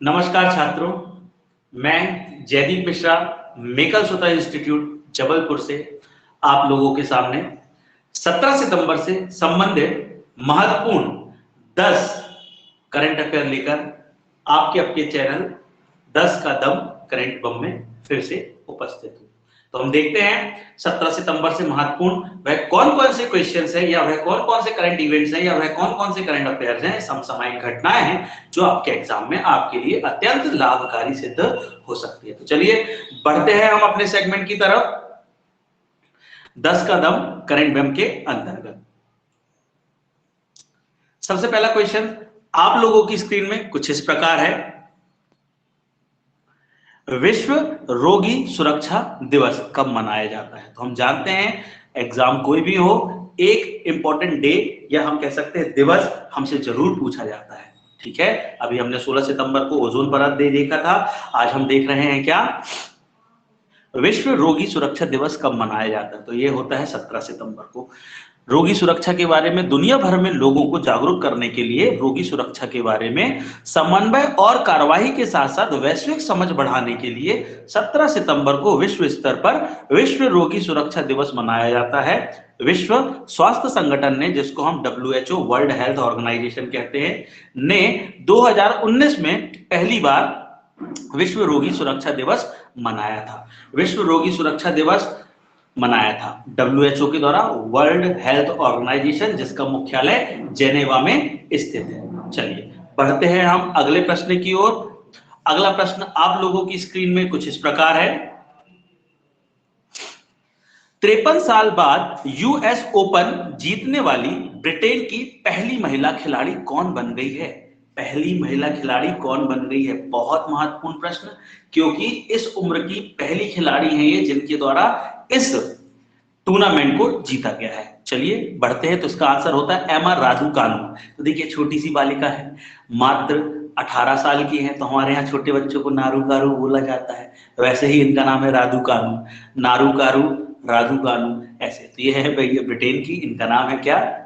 नमस्कार छात्रों, मैं जयदीप मिश्रा मेकल सोता इंस्टीट्यूट जबलपुर से आप लोगों के सामने 17 सितंबर से संबंधित महत्वपूर्ण 10 करंट अफेयर लेकर आपके अपने चैनल 10 का दम करंट बम में फिर से उपस्थित हूं। तो हम देखते हैं 17 सितंबर से महत्वपूर्ण वह कौन कौन से क्वेश्चंस है या वह कौन कौन से करंट इवेंट्स हैं या वह कौन कौन से करंट अफेयर्स हैं, समसामयिक घटनाएं हैं जो आपके एग्जाम में आपके लिए अत्यंत लाभकारी सिद्ध हो सकती है। तो चलिए बढ़ते हैं हम अपने सेगमेंट की तरफ 10 का दम करंट बम के अंतर्गत। सबसे पहला क्वेश्चन आप लोगों की स्क्रीन में कुछ इस प्रकार है, विश्व रोगी सुरक्षा दिवस कब मनाया जाता है? तो हम जानते हैं एग्जाम कोई भी हो, एक इंपॉर्टेंट डे या हम कह सकते हैं दिवस हमसे जरूर पूछा जाता है। ठीक है, अभी हमने 16 सितंबर को ओजोन परत डे देखा था, आज हम देख रहे हैं क्या, विश्व रोगी सुरक्षा दिवस कब मनाया जाता है? तो ये होता है 17 सितंबर को। रोगी सुरक्षा के बारे में दुनिया भर में लोगों को जागरूक करने के लिए रोगी सुरक्षा के बारे में समन्वय और कार्यवाही के साथ साथ वैश्विक समझ बढ़ाने के लिए 17 सितंबर को विश्व स्तर पर विश्व रोगी सुरक्षा दिवस मनाया जाता है। विश्व स्वास्थ्य संगठन ने, जिसको हम WHO वर्ल्ड हेल्थ ऑर्गेनाइजेशन कहते हैं, ने 2019 में पहली बार विश्व रोगी सुरक्षा दिवस मनाया था। विश्व रोगी सुरक्षा दिवस मनाया था WHO के द्वारा, वर्ल्ड हेल्थ ऑर्गेनाइजेशन, जिसका मुख्यालय जेनेवा में स्थित है। चलिए बढ़ते हैं हम अगले प्रश्न की ओर। अगला प्रश्न आप लोगों की स्क्रीन में कुछ इस प्रकार है, 53 साल बाद US ओपन जीतने वाली ब्रिटेन की पहली महिला खिलाड़ी कौन बन गई है? पहली महिला खिलाड़ी कौन बन गई है? बहुत महत्वपूर्ण प्रश्न, क्योंकि इस उम्र की पहली खिलाड़ी है ये जिनके द्वारा इस टूर्नामेंट को जीता गया है। चलिए बढ़ते हैं, तो इसका आंसर होता है एमा रादुकानु। तो देखिए छोटी सी बालिका है, मात्र 18 साल की है, तो हमारे यहाँ छोटे बच्चों को नारू कारू बोला जाता है, वैसे ही इनका नाम है रादुकानु, नारू कारू रादुकानु ऐसे। तो ये है भैया ब्रिटेन की, इनका नाम है क्या,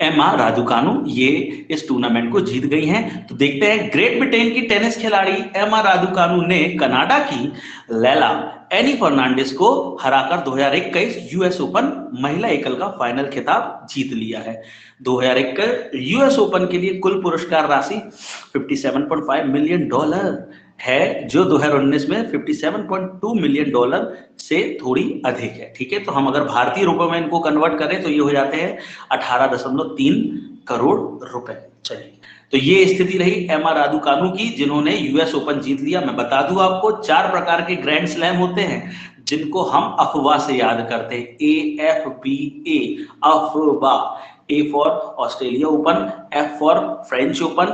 एमा रादुकानु, ये इस टूर्नामेंट को जीत गई हैं। तो देखते हैं, ग्रेट ब्रिटेन की टेनिस खिलाड़ी एमा रादुकानु ने कनाडा की लैला एनी फर्नांडिस को हराकर 2021 US ओपन महिला एकल का फाइनल खिताब जीत लिया है। 2021 US ओपन के लिए कुल पुरस्कार राशि $57.5 मिलियन है, जो 2019 में $57.2 मिलियन से थोड़ी अधिक है। ठीक है, तो हम अगर भारतीय रुपए में इनको कन्वर्ट करें तो ये हो जाते हैं 18.3 करोड़ रुपए। चलिए, तो ये स्थिति रही एमा रादुकानु की, जिन्होंने US ओपन जीत लिया। मैं बता दूं आपको, 4 प्रकार के ग्रैंड स्लैम होते हैं जिनको हम अफवाह से याद करते हैं, AFBA, अफवाह। A for Australia open, F for French open,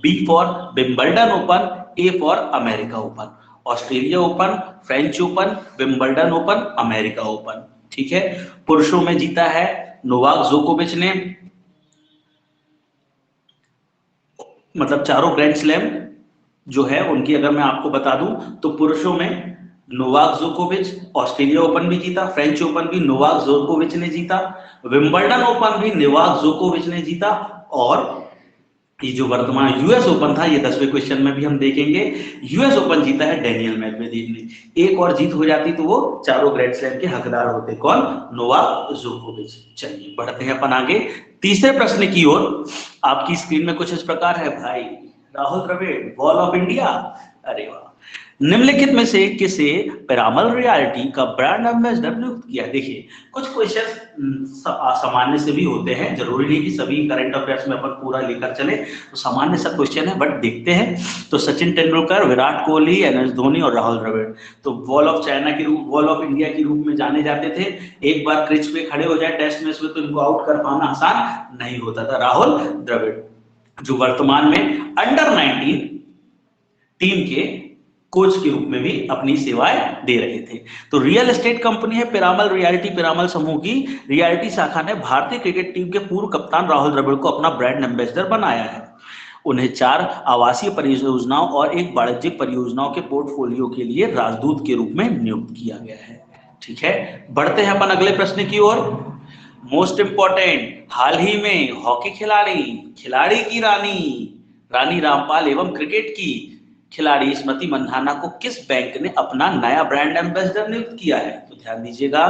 B for Wimbledon open, A for America open. Australia open, French open, Wimbledon open, America open. ठीक है, पुरुषों में जीता है नोवाक जोकोविच ने, मतलब चारों ग्रैंड स्लैम जो है उनकी अगर मैं आपको बता दूं तो पुरुषों में नोवाक जोकोविच ऑस्ट्रेलिया ओपन भी जीता, फ्रेंच ओपन भी नोवाक जोकोविच ने जीता, विंबलडन ओपन भी नोवाक जोकोविच ने जीता, और ये जो वर्तमान US ओपन था, ये 10वें क्वेश्चन में भी हम देखेंगे, US ओपन जीता है डेनियल मेदवेदेव ने। एक और जीत हो जाती तो वो चारों ग्रैंड स्लैम के हकदार होते, कौन, नोवाक जोकोविच। चलिए बढ़ते हैं अपन आगे तीसरे प्रश्न की ओर। आपकी स्क्रीन में कुछ इस प्रकार है, भाई Rahul Dravid wall of India, अरे वाह। निम्नलिखित में से किसे पिरामल रियलिटी का ब्रांड एम्बेसडर नियुक्त किया? देखिए कुछ क्वेश्चन सामान्य से भी होते हैं, जरूरी नहीं कि सभी करंट अफेयर्स में अपन पूरा लेकर चले, तो सामान्य सा क्वेश्चन है, बट देखते हैं। तो सचिन तेंदुलकर, विराट कोहली, MS धोनी और राहुल द्रविड़ तो वॉल ऑफ चाइना के रूप, वॉल ऑफ इंडिया के रूप में जाने जाते थे। एक बार क्रिच पे खड़े हो जाए टेस्ट मैच में तो इनको आउट कर पाना आसान नहीं होता था। राहुल द्रविड़ जो वर्तमान में अंडर 19 टीम के कोच के रूप में भी अपनी सेवाएं दे रहे थे। तो रियल एस्टेट कंपनी है पिरामल रियलिटी, पिरामल समूह की रियलिटी शाखा ने भारतीय क्रिकेट टीम के पूर्व कप्तान राहुल द्रविड़ को अपना ब्रांड एम्बेसडर बनाया है। उन्हें 4 आवासीय परियोजनाओं और 1 वाणिज्यिक परियोजनाओं के पोर्टफोलियो के लिए राजदूत के रूप में नियुक्त किया गया है। ठीक है, बढ़ते हैं अपन अगले प्रश्न की ओर। मोस्ट इंपॉर्टेंट, हाल ही में हॉकी खिलाड़ी की रानी रानी रामपाल एवं क्रिकेट की खिलाड़ी स्मृति मंधाना को किस बैंक ने अपना नया ब्रांड एम्बेसडर नियुक्त किया है? तो ध्यान दीजिएगा,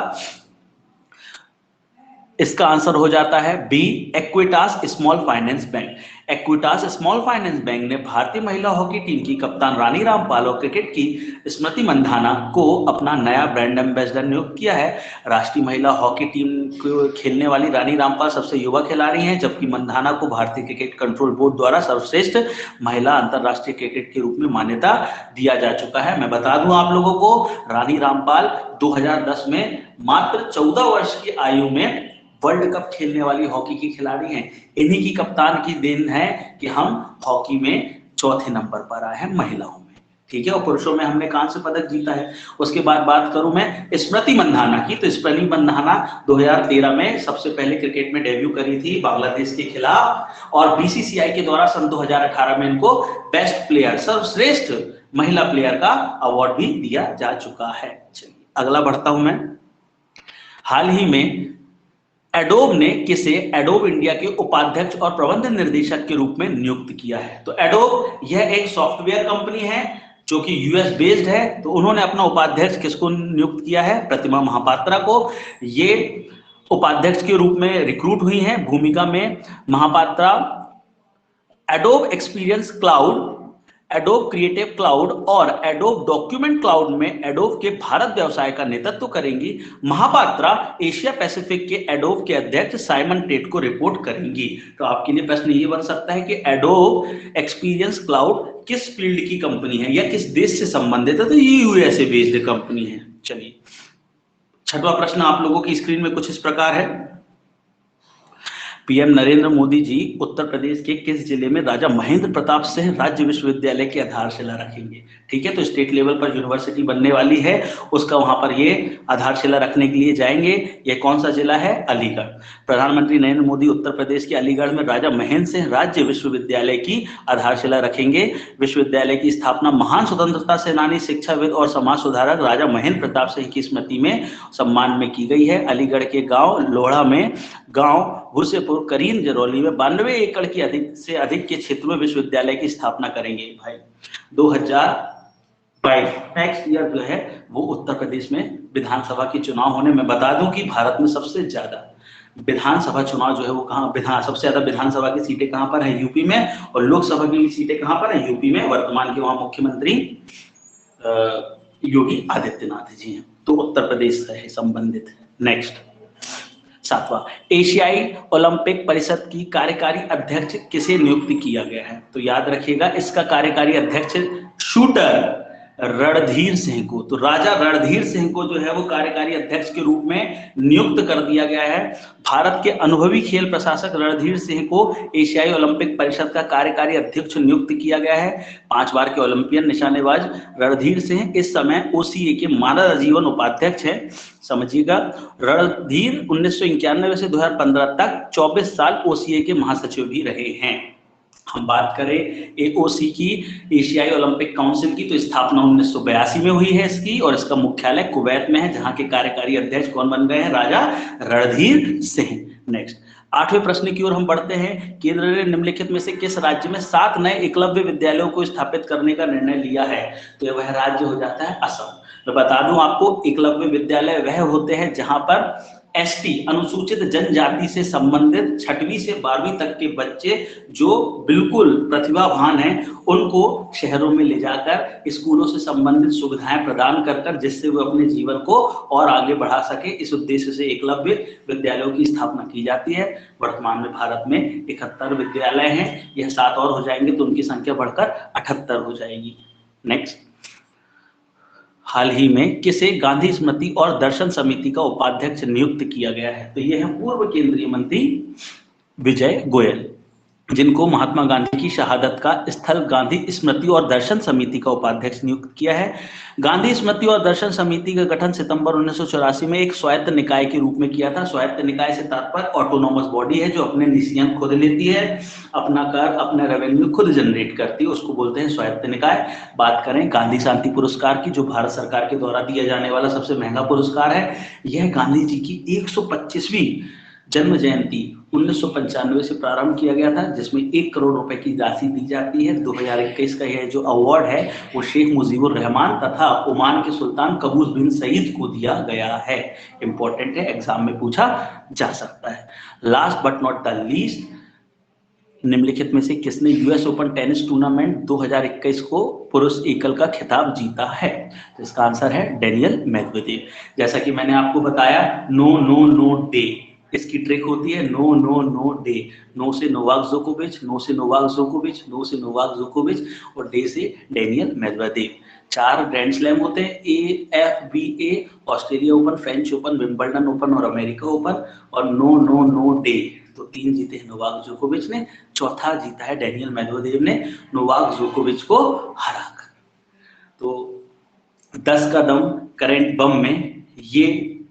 इसका आंसर हो जाता है B, Equitas small finance bank. Equitas small finance bank ने भारतीय महिला हॉकी टीम की कप्तान रानी रामपाल और क्रिकेट की स्मृति मंधाना को अपना नया ब्रांड एम्बेसडर नियुक्त किया है। राष्ट्रीय महिला हॉकी टीम को खेलने वाली रानी रामपाल सबसे युवा खिलाड़ी हैं, जबकि मंधाना को भारतीय क्रिकेट कंट्रोल बोर्ड द्वारा सर्वश्रेष्ठ महिला अंतरराष्ट्रीय क्रिकेट के रूप में मान्यता दिया जा चुका है। मैं बता दूं आप लोगों को, रानी रामपाल 2010 में मात्र 14 वर्ष की आयु में वर्ल्ड कप खेलने वाली हॉकी की खिलाड़ी हैं। इन्हीं की कप्तान की देन है कि हम हॉकी में चौथे नंबर पर आए हैं महिलाओं में, ठीक है। और पुरुषों में हमने कांस्य पदक जीता है। उसके बाद बात करूं मैं स्मृति मंधाना की, तो स्मृति मंधाना 2013 में सबसे पहले क्रिकेट में डेब्यू करी थी बांग्लादेश के खिलाफ, और बीसीसीआई के द्वारा सन 2018 में इनको बेस्ट प्लेयर, सर्वश्रेष्ठ महिला प्लेयर का अवार्ड भी दिया जा चुका है। चलिए अगला बढ़ता हूं मैं। हाल ही में एडोब ने किसे एडोब इंडिया के उपाध्यक्ष और प्रबंध निर्देशक के रूप में नियुक्त किया है? तो एडोब यह एक सॉफ्टवेयर कंपनी है जो कि यूएस बेस्ड है। तो उन्होंने अपना उपाध्यक्ष किसको नियुक्त किया है? प्रतिमा महापात्रा को। ये उपाध्यक्ष के रूप में रिक्रूट हुई हैं। भूमिका में Mahapatra Adobe experience cloud, Adobe creative cloud और एडोब डॉक्यूमेंट क्लाउड में एडोब के भारत व्यवसाय का नेतृत्व करेंगी। महापात्रा एशिया पैसिफिक के एडोब के अध्यक्ष साइमन टेट को रिपोर्ट करेंगी। तो आपके लिए प्रश्न ये बन सकता है कि एडोब एक्सपीरियंस क्लाउड किस फील्ड की कंपनी है या किस देश से संबंधित है? तो ये यूएसए बेस्ड कंपनी है। चलिए छठवां प्रश्न आप लोगों की स्क्रीन में कुछ इस प्रकार है। पीएम नरेंद्र मोदी जी उत्तर प्रदेश के किस जिले में राजा महेंद्र प्रताप सिंह राज्य विश्वविद्यालय की आधारशिला रखेंगे? ठीक है, तो स्टेट लेवल पर यूनिवर्सिटी बनने वाली है, उसका वहां पर ये आधारशिला रखने के लिए जाएंगे। ये कौन सा जिला है? अलीगढ़। प्रधानमंत्री नरेंद्र मोदी उत्तर प्रदेश के अलीगढ़ में राजा महेंद्र सिंह राज्य विश्वविद्यालय की आधारशिला रखेंगे। विश्वविद्यालय की स्थापना महान स्वतंत्रता सेनानी, शिक्षाविद और समाज सुधारक राजा महेंद्र प्रताप सिंह की स्मृति में सम्मान में की गई है। अलीगढ़ के गांव लोढ़ा में, गांव भुरसेपुर, करीन, जरौली में 92 एकड़ की अधिक से अधिक के क्षेत्र में विश्वविद्यालय की स्थापना करेंगे। भाई 2022 नेक्स्ट ईयर जो है वो उत्तर प्रदेश में विधानसभा के चुनाव होने। मैं बता दूं कि भारत में सबसे ज्यादा विधानसभा चुनाव जो है वो कहाँ, सबसे ज्यादा विधानसभा की सीटें कहां पर है? यूपी में। और लोकसभा की सीटें कहां पर है? यूपी में। वर्तमान के वहां मुख्यमंत्री योगी आदित्यनाथ जी हैं, तो उत्तर प्रदेश से संबंधित है। नेक्स्ट सातवां, एशियाई ओलंपिक परिषद की कार्यकारी अध्यक्ष किसे नियुक्त किया गया है? तो याद रखिएगा इसका कार्यकारी अध्यक्ष शूटर रणधीर सिंह को, तो राजा रणधीर सिंह को जो है वो कार्यकारी अध्यक्ष के रूप में नियुक्त कर दिया गया है। भारत के अनुभवी खेल प्रशासक रणधीर सिंह को एशियाई ओलंपिक परिषद का कार्यकारी अध्यक्ष नियुक्त किया गया है। 5 बार के ओलंपियन निशानेबाज रणधीर सिंह इस समय ओसीए के मानद आजीवन उपाध्यक्ष है। समझिएगा, रणधीर 1991 से 2015 तक 24 साल ओसीए के महासचिव भी रहे हैं। हम बात करें एओसी की, एशियाई ओलंपिक काउंसिल की, तो स्थापना 1982 में हुई है इसकी, और इसका मुख्यालय कुवैत में है, जहां के कार्यकारी अध्यक्ष कौन बन गए हैं? राजा रणधीर सिंह। नेक्स्ट 8वें प्रश्न की ओर हम बढ़ते हैं। केंद्र ने निम्नलिखित में से किस राज्य में 7 नए एकलव्य विद्यालयों को स्थापित करने का निर्णय लिया है? तो वह राज्य हो जाता है असम। मैं बता दूं आपको, एकलव्य विद्यालय वह होते हैं जहां पर एसटी अनुसूचित जनजाति से संबंधित 6वीं से 12वीं तक के बच्चे जो बिल्कुल प्रतिभावान हैं उनको शहरों में ले जाकर स्कूलों से संबंधित सुविधाएं प्रदान कर जिससे वो अपने जीवन को और आगे बढ़ा सके, इस उद्देश्य से एकलव्य विद्यालयों की स्थापना की जाती है। वर्तमान में भारत में 71 विद्यालय हैं, यह 7 और हो जाएंगे तो उनकी संख्या बढ़कर 78 हो जाएगी। नेक्स्ट, हाल ही में किसे गांधी स्मृति और दर्शन समिति का उपाध्यक्ष नियुक्त किया गया है? तो यह है पूर्व केंद्रीय मंत्री विजय गोयल, जिनको महात्मा गांधी की शहादत का स्थल गांधी स्मृति और दर्शन समिति का उपाध्यक्ष नियुक्त किया है। गांधी स्मृति और दर्शन समिति का गठन सितंबर 1984 में एक स्वायत्त निकाय के रूप में किया था। स्वायत्त निकाय से तात्पर्य ऑटोनोमस बॉडी है जो अपने डिसीजन खुद लेती है, अपना कर, अपना रेवेन्यू खुद जनरेट करती है, उसको बोलते हैं स्वायत्त निकाय। बात करें गांधी शांति पुरस्कार की, जो भारत सरकार के द्वारा दिया जाने वाला सबसे महंगा पुरस्कार है, यह गांधी जी की 125वीं जन्म जयंती 1995 से प्रारंभ किया गया था, जिसमें 1 करोड़ रुपए की राशि दी जाती है। 2021 का यह जो अवार्ड है वो शेख मुजीबुर रहमान तथा ओमान के सुल्तान कबूस बिन सईद को दिया गया है। इंपॉर्टेंट है, एग्जाम में पूछा जा सकता है। Last but not the least, निम्नलिखित में से किसने यूएस ओपन टेनिस टूर्नामेंट 2021 को पुरुष एकल का खिताब जीता है? तो इसका आंसर है डेनियल मेदवेदेव। जैसा कि मैंने आपको बताया, नो नो नो डे, इसकी ट्रिक होती है no no no day. No से नोवाक जोकोविच, नो से नोवाक जोकोविच, नो से नोवाक जोकोविच और डे से डेनियल मेदवेदेव। 4 ग्रैंड स्लैम होते हैं, AFBA, Australia open, French open, Wimbledon open और अमेरिका ओपन, और नो नो नो डे तो 3 जीते हैं नोवाक जोकोविच ने, चौथा जीता है डेनियल मेदवेदेव ने नोवाक जोकोविच को हराकर। तो 10 का दम करंट बम में ये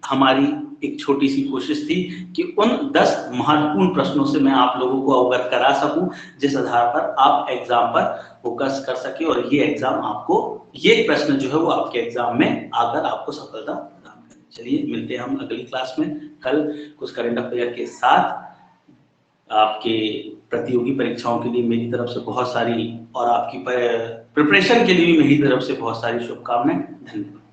हमारी एक छोटी सी कोशिश थी कि उन 10 महत्वपूर्ण प्रश्नों से मैं आप लोगों को अवगत करा सकूं, जिस आधार पर आप एग्जाम पर फोकस कर सके और ये एग्जाम आपको, ये प्रश्न जो है वो आपके एग्जाम में आकर आपको सफलता प्रदान करे। चलिए मिलते हैं हम अगली क्लास में कल कुछ करंट अफेयर के साथ। आपके प्रतियोगी परीक्षाओं के लिए मेरी तरफ से बहुत सारी, और आपकी प्रिपरेशन के लिए भी मेरी तरफ से बहुत सारी शुभकामनाएं। धन्यवाद।